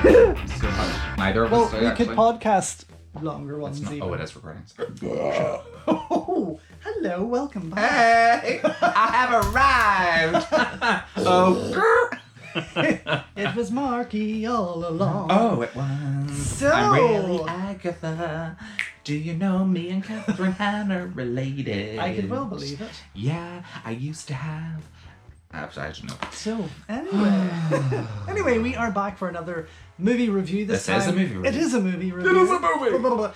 So much. Neither of Well, us do, we actually. could podcast longer It's ones not, even. oh, it is recording. Oh, hello, welcome back. Hey! I have arrived! Oh, It was Marky all along. oh, it was. So- I'm really Agatha. Do you know me and Catherine Hannah related? I could well believe it. Yeah, I used to have. I don't know. So, anyway, we are back for another movie review this time. This is a movie review. It is a movie review. It is a movie.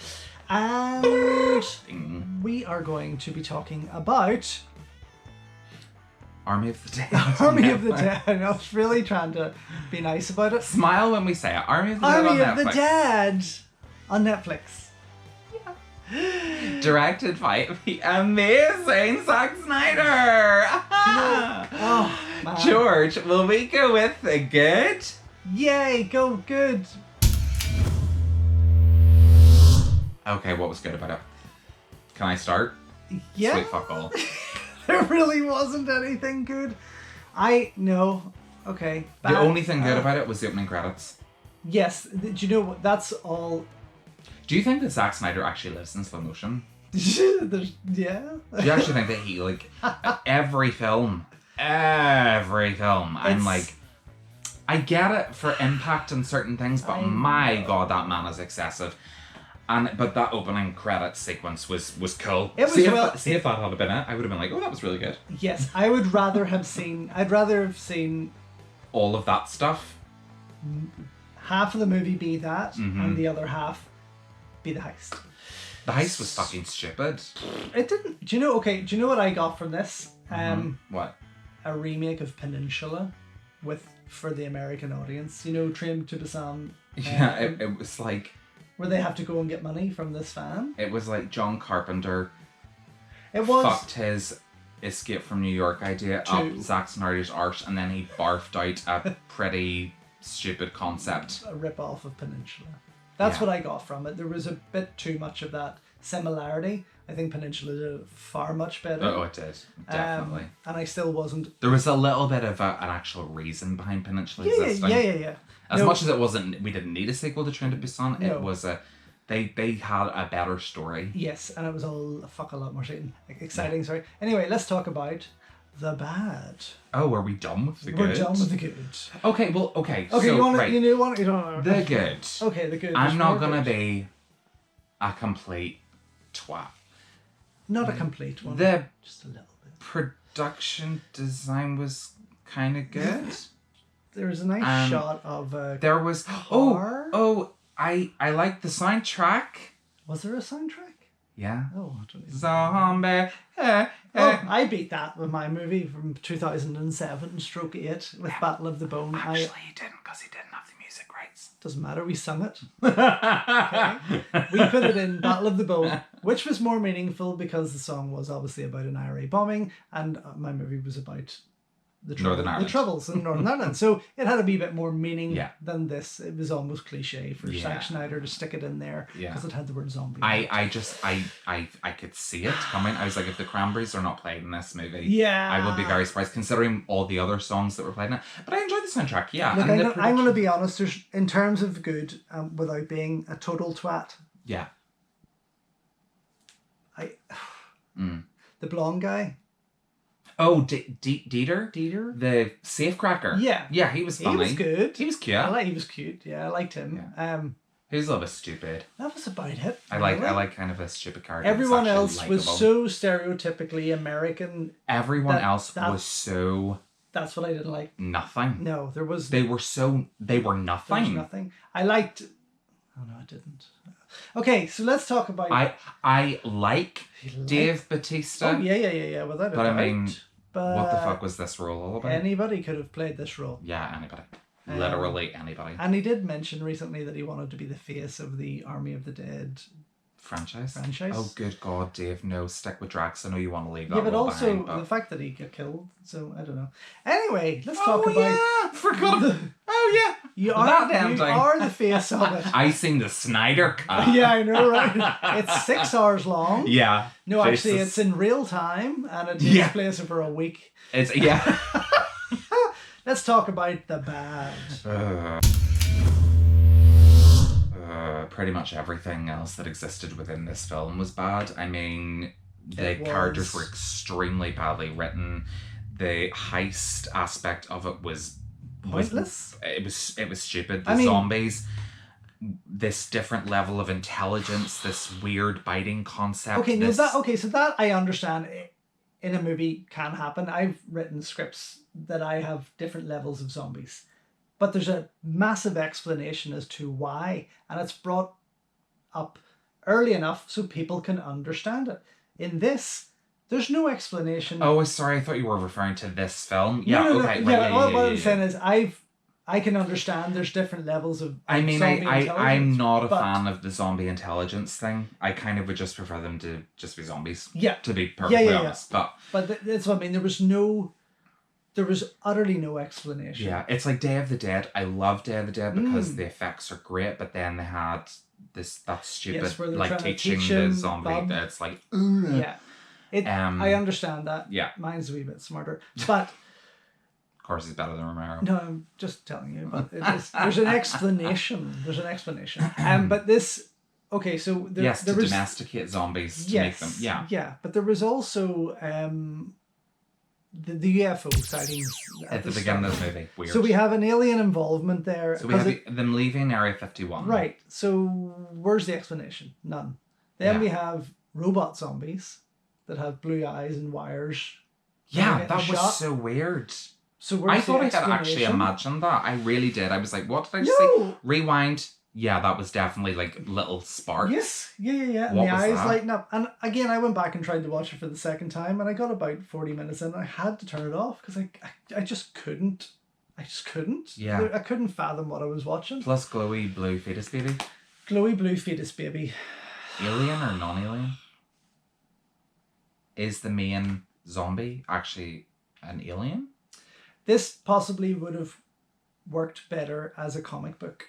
And we are going to be talking about Army of the Dead. Army of the Dead. I was really trying to be nice about it. Smile when we say it. Army of the Dead on Army of Netflix. the Dead on Netflix. Directed by the amazing Zack Snyder. Oh, man. George, will we go with the good? Yay, go good. Okay, what was good about it? Can I start? Yeah. Sweet fuck all. There really wasn't anything good. No. Okay. The only thing good about it was the opening credits. Yes. Do you know what? That's all. Do you think that Zack Snyder actually lives in slow motion? Yeah. Do you actually think that he, like, every film, I'm like, I get it for impact and certain things, but my god, that man is excessive. But that opening credits sequence was cool. It was see if that had been it, I would have been like, oh, that was really good. Yes, I'd rather have seen All of that stuff. half of the movie be that, Mm-hmm. and the other half be the heist. The heist was fucking stupid. It didn't. Do you know what I got from this? What? A remake of Peninsula, for the American audience. You know, Train to Busan. Yeah, it was like... Where they have to go and get money from this fan. It was like John Carpenter It was. fucked his Escape from New York idea up Zack Snyder's arse, and then he barfed out a pretty stupid concept. A rip-off of Peninsula. That's Yeah. what I got from it. There was a bit too much of that similarity. I think Peninsula did far much better. Oh, it did. Definitely. And I still wasn't... There was a little bit of an actual reason behind Peninsula Yeah. existing. As much as it wasn't, we didn't need a sequel to Train to Busan. No. It was they had a better story. Yes, and it was a lot more exciting. Sorry. Anyway, let's talk about the bad. Oh, are we done with the good? We're done with the good. Okay, well, Okay, so, you want right. to? You don't want The good. Okay, the good. I'm There's not more gonna good. be a complete twat. Not a complete one. The Just a little bit. production design was kind of good. There was a nice shot of a There was car. I like the soundtrack. Was there a soundtrack? Yeah. Oh, I don't even... Zombie. Oh, I beat that with my movie from 2007, Stroke 8, with Battle of the Bone. Actually, he didn't, because he didn't have the music rights. Doesn't matter, we sung it. Okay. We put it in Battle of the Bone, which was more meaningful because the song was obviously about an IRA bombing, and my movie was about the troubles in Northern Ireland. So it had a wee bit more meaning than this. It was almost cliche for Zack Snyder to stick it in there because it had the word zombie. I could see it coming. I was like, if the Cranberries are not played in this movie, I would be very surprised considering all the other songs that were played in it. But I enjoyed the soundtrack, yeah. Look, I'm going to be honest, there's, in terms of good, without being a total twat, the blonde guy. Oh, Dieter? Dieter? The safecracker? Yeah. Yeah, he was funny. He was good. He was cute. He was cute. Yeah, I liked him. Yeah. He was a little bit stupid. That was about it. I like kind of a stupid character. Everyone else was so stereotypically American. Everyone else was so... That's what I didn't like. Nothing. No, there was... They were nothing. There was nothing. I liked... Oh, no, I didn't. Okay, so let's talk about... I like Dave Bautista. Oh, yeah. Without a doubt. But I mean, what the fuck was this role all about? Anybody could have played this role. Yeah, anybody. Literally anybody. And he did mention recently that he wanted to be the face of the Army of the Dead franchise. Oh, good God, Dave, no, stick with Drax. I know you want to leave that but role also behind, but... the fact that he got killed. So I don't know. Anyway, let's talk about. Forgot. You are the face of it. I seen the Snyder cut. Yeah, I know, right? It's 6 hours long. Yeah. No, actually, it's in real time, and it takes place over a week. It's Let's talk about the bad. pretty much everything else that existed within this film was bad. I mean, the characters were extremely badly written. The heist aspect of it was pointless. It was stupid. The zombies, this different level of intelligence, this weird biting concept. So that I understand in a movie can happen. I've written scripts that I have different levels of zombies, but there's a massive explanation as to why, and it's brought up early enough so people can understand it. In this, there's no explanation. Oh, sorry, I thought you were referring to this film. Yeah, no, okay. What I'm saying is I can understand there's different levels of zombie intelligence. I'm not a fan of the zombie intelligence thing. I kind of would just prefer them to just be zombies. Yeah. To be perfectly honest. But that's what I mean. There was utterly no explanation. Yeah, it's like Day of the Dead. I love Day of the Dead because the effects are great, but then they had that stupid like teaching the zombie that's like yeah. I understand that. Yeah. Mine's a wee bit smarter. But of course he's better than Romero. No, I'm just telling you. But there's an explanation. There's an explanation. But this so there was domesticate zombies to make them. Yeah. Yeah. But there was also the UFO sightings at the beginning of the movie. Weird. So we have an alien involvement there. So we have them leaving Area 51. Right. So where's the explanation? None. Then we have robot zombies that have blue eyes and wires. Yeah, that was so weird. So I thought I had actually imagined that. I really did. I was like, what did I just say? Rewind. Yeah, that was definitely like little sparks. Yes. Yeah. And the eyes lighten up. And again, I went back and tried to watch it for the second time, and I got about 40 minutes in, and I had to turn it off because I just couldn't. Yeah. I couldn't fathom what I was watching. Plus glowy blue fetus baby. Glowy blue fetus baby. Alien or non-alien? Is the main zombie actually an alien? This possibly would have worked better as a comic book.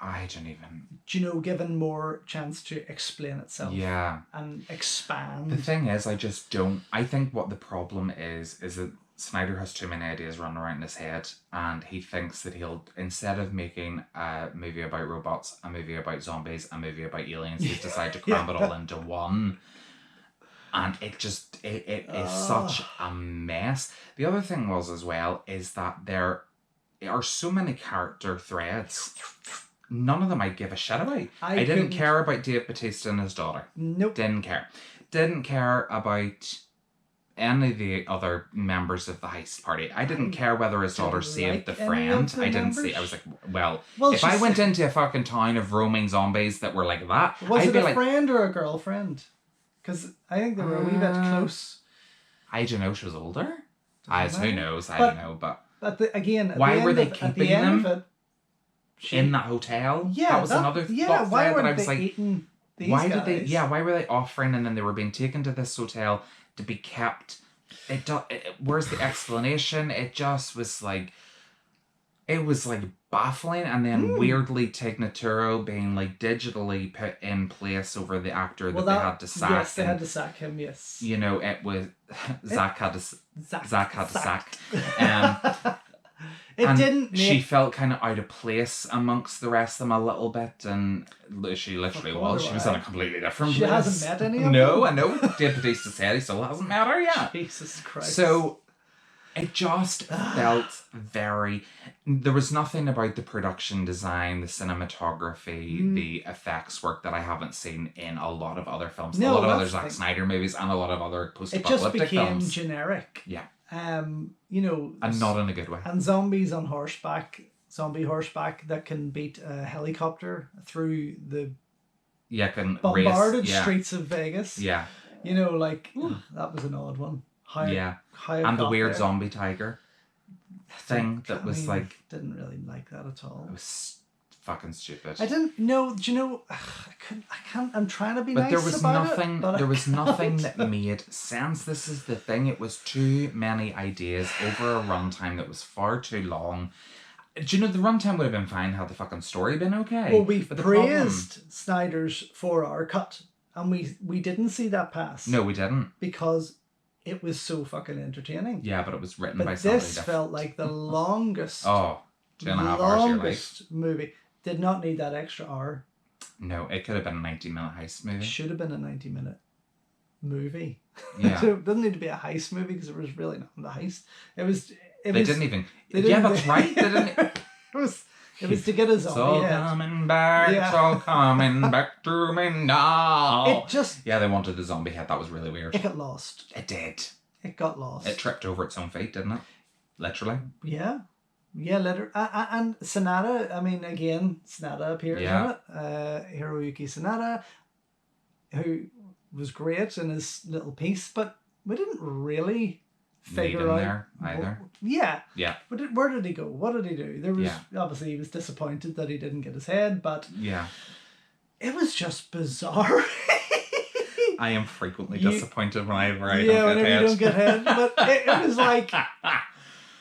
I don't even... given more chance to explain itself. Yeah. And expand. The thing is, I just don't... I think what the problem is that Snyder has too many ideas running around in his head, and he thinks that he'll, instead of making a movie about robots, a movie about zombies, a movie about aliens, he's decided to cram it all into one. And it is such a mess. The other thing was as well is that there are so many character threads. None of them I give a shit about. I didn't care about Dave Bautista and his daughter. Nope. Didn't care. Didn't care about any of the other members of the heist party. I didn't care whether his daughter saved the friend. I didn't see. I was like, well if I went into a fucking town of roaming zombies that were like that, was it a friend or a girlfriend? Because I think they were a wee bit close. I don't know. She was older. Who knows? I don't know. But again, why were they keeping them in that hotel? Yeah, that was another thought why that I was was like, eating these why guys? did they? Yeah, why were they offering and then they were being taken to this hotel to be kept? Where's the explanation? It just was like, it was like baffling, and then weirdly Tig Notaro being like digitally put in place over the actor that they had to sack. Yes, they had to sack him. Yes, it was Zack had to sack. She felt kind of out of place amongst the rest of them a little bit, and she literally was. She was in a completely different place. She hasn't met any of them? No, I know. Dave Bautista said he still hasn't met her yet. Jesus Christ. So it just felt very... There was nothing about the production design, the cinematography, the effects work that I haven't seen in a lot of other films. A lot of other Zack Snyder movies and a lot of other post-apocalyptic films. It just became generic. Yeah. And not in a good way. And zombies on horseback, zombie horseback that can beat a helicopter through the bombarded streets of Vegas. Yeah. That was an odd one. And the weird zombie tiger thing didn't really like that at all. It was fucking stupid. I didn't know. Do you know? I can't. I'm trying to be nice about it. But there was nothing that made sense. This is the thing. It was too many ideas over a runtime that was far too long. Do you know the runtime would have been fine had the fucking story been okay? Well, we praised Snyder's 4-hour cut, and we didn't see that pass. No, we didn't, because it was so fucking entertaining. Yeah, but it was written by somebody different. This felt like the longest. 2.5 hours of your life. Movie. Did not need that extra hour. No, it could have been a 90-minute heist movie. Should have been a 90-minute movie. Yeah. So it doesn't need to be a heist movie because it was really not the heist. They didn't even. They Yeah, didn't- that's right. They didn't. it was to get a It's all zombie head. coming back. Yeah. It's all coming back to me now. It just Yeah, they wanted the zombie head. That was really weird. it got lost. It did. It got lost. It tripped over its own feet, didn't it? Literally. Yeah. Yeah, and Sanada, I mean, again, Sanada appears in it. Hiroyuki Sanada, who was great in his little piece, but we didn't really figure him out there either. Yeah. Yeah. But where did he go? What did he do? There was Yeah. obviously he was disappointed that he didn't get his head, but Yeah. it was just bizarre. I am frequently You- disappointed whenever I yeah, don't whenever get head. you don't get head, but it was like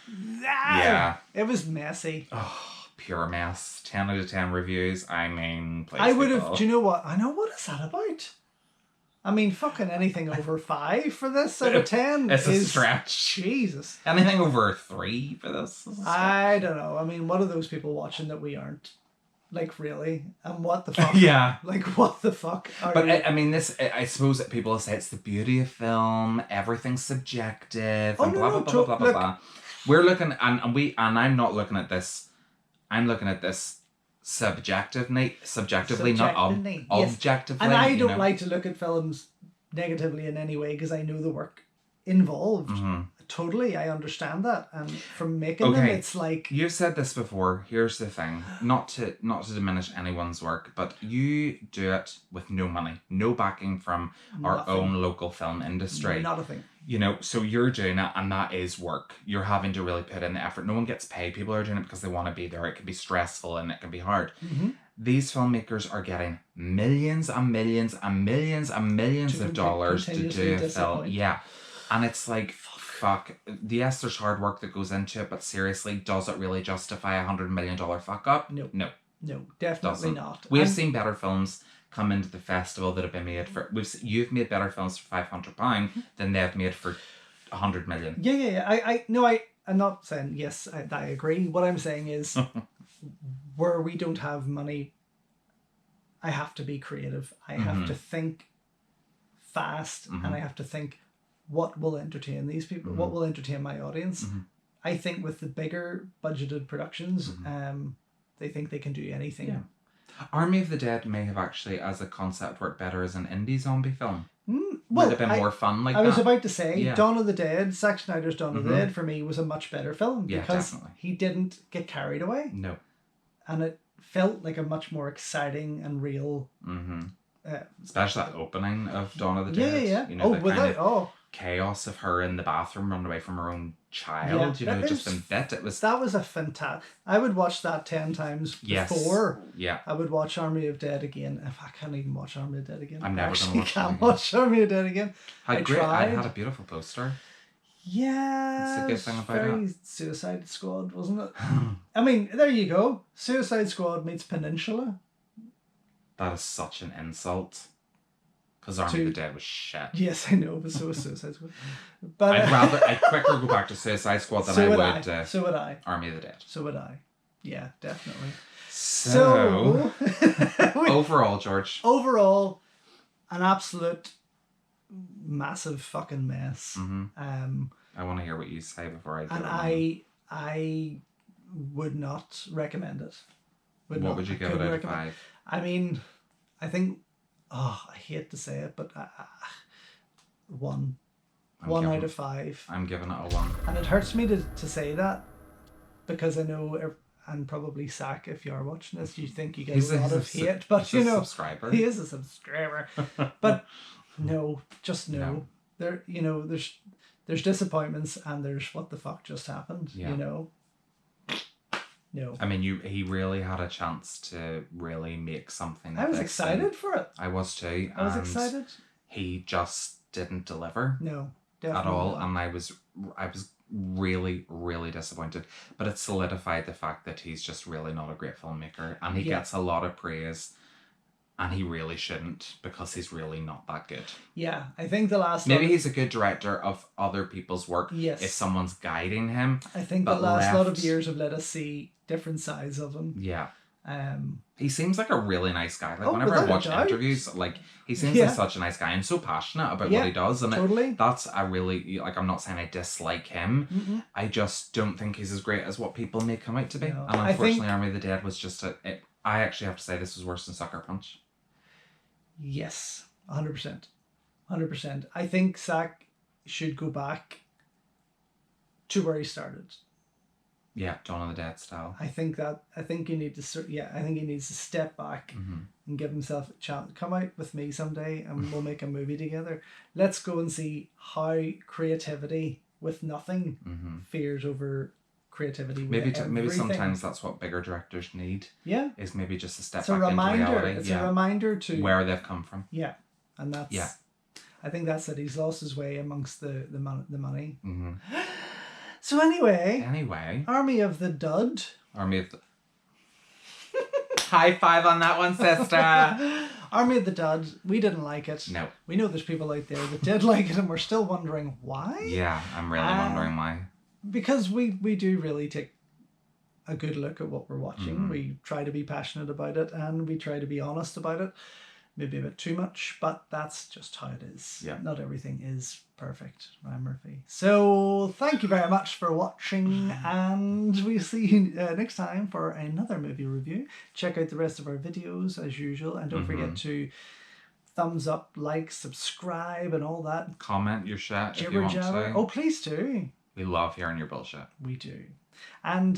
Yeah. it was messy. Oh, pure mess. 10 out of 10 reviews. I mean, please. I would have. people. Do you know what? I know what is that about. I mean, fucking anything over 5 for this out of 10 It's is a stretch. Jesus. Anything over 3 for this? Is a stretch. I don't know. I mean, what are those people watching that we aren't? Like, really? And what the fuck? Yeah. Like, what the fuck are But you? I mean, I suppose that people say it's the beauty of film. Everything's subjective. Oh, And no, blah, no, blah, blah, blah, blah, look. blah. We're looking, and I'm not looking at this. I'm looking at this subjectively, not Subjectively, yes. objectively. And I you don't know? like to look at films negatively in any way because I know the work involved. Mhm. Totally, I understand that. And from making them, Okay. it's like... You've said this before. Here's the thing. Not to diminish anyone's work, but you do it with no money, no backing from our Nothing. own local film industry. Not a thing. You know, so you're doing it, and that is work. You're having to really put in the effort. No one gets paid. People are doing it because they want to be there. It can be stressful and it can be hard. Mm-hmm. These filmmakers are getting millions and millions and millions and millions of dollars to continuously do a film. disappoint. Yeah. And it's like, fuck. Yes, there's hard work that goes into it, but seriously, does it really justify $100 million fuck up? No. No. No, definitely Doesn't. not. We've And- seen better films come into the festival that have been made for... You've made better films for £500 than they've made for 100 million. Yeah. I'm not saying yes. I agree. What I'm saying is, where we don't have money, I have to be creative. I have to think fast, and I have to think what will entertain these people, what will entertain my audience. I think with the bigger budgeted productions, they think they can do anything. Yeah. Army of the Dead may have actually, as a concept, worked better as an indie zombie film. Well, Would have been more fun like I that. was about to say, Yeah. Dawn of the Dead, Zack Snyder's Dawn of the Dead, for me was a much better film Yeah, because definitely. he didn't get carried away, No. and it felt like a much more exciting and real. Especially that opening of Dawn of the Dead. Yeah. You know, the kind of chaos of her in the bathroom running away from her own child. Yeah, You know, that just is- in bit. It was... that was a fantastic. I would watch that 10 times Yes. before. Yeah. I would watch Army of Dead again. If I can't even watch Army of Dead again, I'm never I gonna actually watch it can't again. watch Army of Dead again. I I tried. had a beautiful poster. Yeah, That's the good it's thing about very it. Suicide Squad, wasn't it? I mean, there you go. Suicide Squad meets Peninsula. That is such an insult. Because Army of the Dead was shit. Yes, I know, but so was Suicide Squad. But I'd quicker go back to Suicide Squad than I would so would I. Army of the Dead. So would I. Yeah, definitely. So overall, George. Overall, an absolute massive fucking mess. I want to hear what you say before I do And it. I would not recommend it. What would you give it out of 5? I mean, I think, I hate to say it, but 1. I'm 1 giving- out of 5. I'm giving it a 1. And it hurts me to say that because I know, and probably Zack, if you're watching this, you think you get a lot of hate, but he's you a know, subscriber. he is a subscriber. But no, just no. No. There, you know, there's disappointments and there's what the fuck just happened. Yeah. You know. No. I mean, he really had a chance to really make something. I was this, excited and for it. I was too. I was and excited. He just didn't deliver No, at definitely all, not. and I was really, really disappointed. But it solidified the fact that he's just really not a great filmmaker, and he Yeah. gets a lot of praise, and he really shouldn't because he's really not that good. Yeah, I think the last. Maybe he's a good director of other people's work. Yes. If someone's guiding him. I think the but last lot of left- years have let us see different sides of him. Yeah. He seems like a really nice guy. Like Oh, whenever I without a watch doubt. interviews, like he seems Yeah. like such a nice guy and so passionate about Yeah, what he does. And totally. that's a really, like, I'm not saying I dislike him. Mm-mm. I just don't think he's as great as what people make him out to be. No, And I unfortunately, think- Army of the Dead was just I actually have to say this was worse than Sucker Punch. Yes, 100%. 100%. I think Zack should go back to where he started. Yeah, Dawn of the Dead style. I think you need to I think he needs to step back and give himself a chance. Come out with me someday and we'll make a movie together. Let's go and see how creativity with nothing fares over creativity with Maybe everything. sometimes that's what bigger directors need. Yeah. Is maybe just a step It's a back reminder. into reality. It's a reminder to where they've come from. Yeah. And that's I think that's it. He's lost his way amongst the money. Mm-hmm. So anyway, Army of the Dud. Army of the... High five on that one, sister. Army of the Dud. We didn't like it. No. We know there's people out there that did like it and we're still wondering why. Yeah, I'm really wondering why. Because we do really take a good look at what we're watching. We try to be passionate about it and we try to be honest about it. Maybe a bit too much, but that's just how it is. Yeah. Not everything is perfect, Ryan Murphy. So thank you very much for watching, and we'll see you next time for another movie review. Check out the rest of our videos as usual, and don't forget to thumbs up, like, subscribe, and all that. Comment your shit if you Jibber want jabber. to. Oh, please do. We love hearing your bullshit. We do. And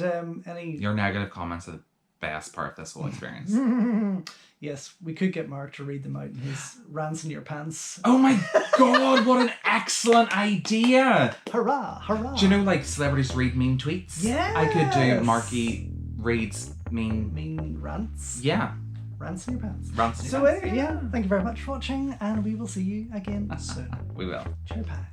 Your negative comments are the best part of this whole experience. Yes, we could get Mark to read them out in his rants in your pants. Oh my god, what an excellent idea! Hurrah, hurrah. Do you know, like, celebrities read mean tweets? Yes. I could do Marky reads mean... rants. Yeah. Rants in your pants. Rants in your So pants. anyway, yeah, thank you very much for watching, and we will see you again soon. We will. Cheer pie.